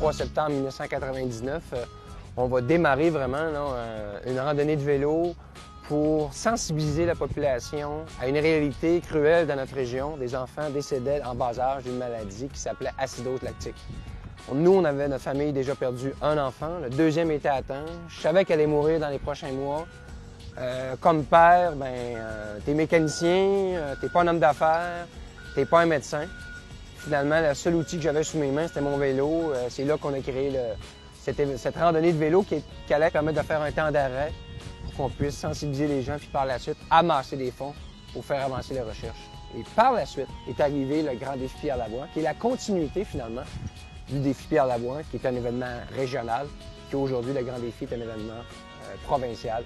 23 septembre 1999, on va démarrer vraiment là, une randonnée de vélo pour sensibiliser la population à une réalité cruelle dans notre région, des enfants décédaient en bas âge d'une maladie qui s'appelait acidose lactique. Nous, on avait notre famille déjà perdu un enfant, le deuxième était atteint. Je savais qu'elle allait mourir dans les prochains mois. Comme père, t'es mécanicien, t'es pas un homme d'affaires, t'es pas un médecin. Finalement, le seul outil que j'avais sous mes mains, c'était mon vélo. C'est là qu'on a créé cette randonnée de vélo qui allait permettre de faire un temps d'arrêt pour qu'on puisse sensibiliser les gens, puis par la suite, amasser des fonds pour faire avancer les recherches. Et par la suite est arrivé le Grand Défi Pierre-Laboie, qui est la continuité, finalement, du Défi Pierre-Laboie, qui est un événement régional, qui aujourd'hui, le Grand Défi, est un événement provincial.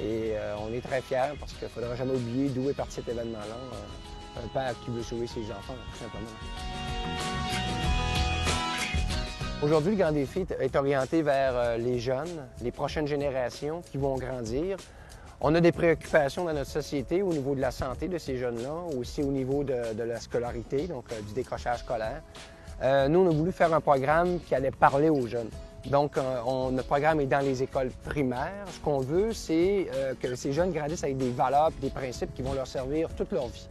Et on est très fiers parce qu'il ne faudra jamais oublier d'où est parti cet événement-là. Un père qui veut sauver ses enfants, tout simplement. Aujourd'hui, le Grand Défi est orienté vers les jeunes, les prochaines générations qui vont grandir. On a des préoccupations dans notre société au niveau de la santé de ces jeunes-là, aussi au niveau de la scolarité, donc du décrochage scolaire. Nous, on a voulu faire un programme qui allait parler aux jeunes. Donc, notre programme est dans les écoles primaires. Ce qu'on veut, c'est que ces jeunes grandissent avec des valeurs et des principes qui vont leur servir toute leur vie.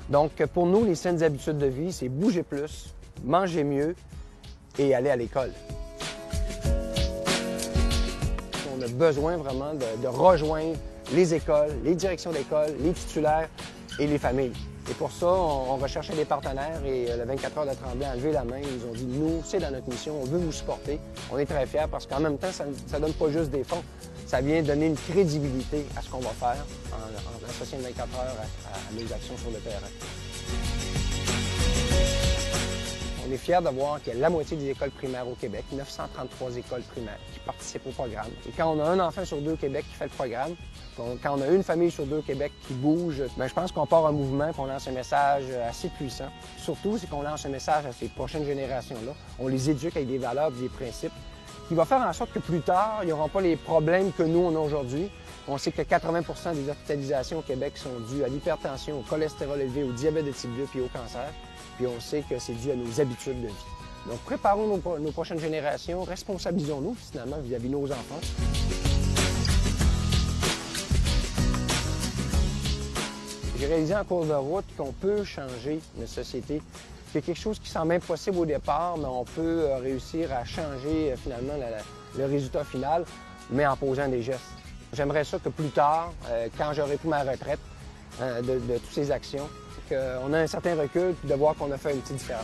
Donc, pour nous, les saines habitudes de vie, c'est bouger plus, manger mieux et aller à l'école. On a besoin vraiment de rejoindre les écoles, les directions d'école, les titulaires et les familles. Et pour ça, on recherchait des partenaires et le 24 heures de Tremblay a levé la main. Ils nous ont dit, nous, c'est dans notre mission, on veut vous supporter. On est très fiers parce qu'en même temps, ça ne donne pas juste des fonds. Ça vient donner une crédibilité à ce qu'on va faire en associant 24 heures à nos actions sur le terrain. On est fiers de voir qu'il y a la moitié des écoles primaires au Québec, 933 écoles primaires qui participent au programme. Et quand on a un enfant sur deux au Québec qui fait le programme, quand on a une famille sur deux au Québec qui bouge, je pense qu'on part un mouvement, qu'on lance un message assez puissant. Surtout, c'est qu'on lance un message à ces prochaines générations-là. On les éduque avec des valeurs et des principes qui va faire en sorte que plus tard, ils n'auront pas les problèmes que nous, on a aujourd'hui. On sait que 80 des hospitalisations au Québec sont dues à l'hypertension, au cholestérol élevé, au diabète de type 2 puis au cancer. Puis on sait que c'est dû à nos habitudes de vie. Donc, préparons nos prochaines générations, responsabilisons-nous, finalement, vis-à-vis de nos enfants. J'ai réalisé en cours de route qu'on peut changer notre société. C'est quelque chose qui semble impossible au départ, mais on peut réussir à changer, finalement, le résultat final, mais en posant des gestes. J'aimerais ça que plus tard, quand j'aurai pris ma retraite de toutes ces actions, qu'on a un certain recul puis de voir qu'on a fait une petite différence.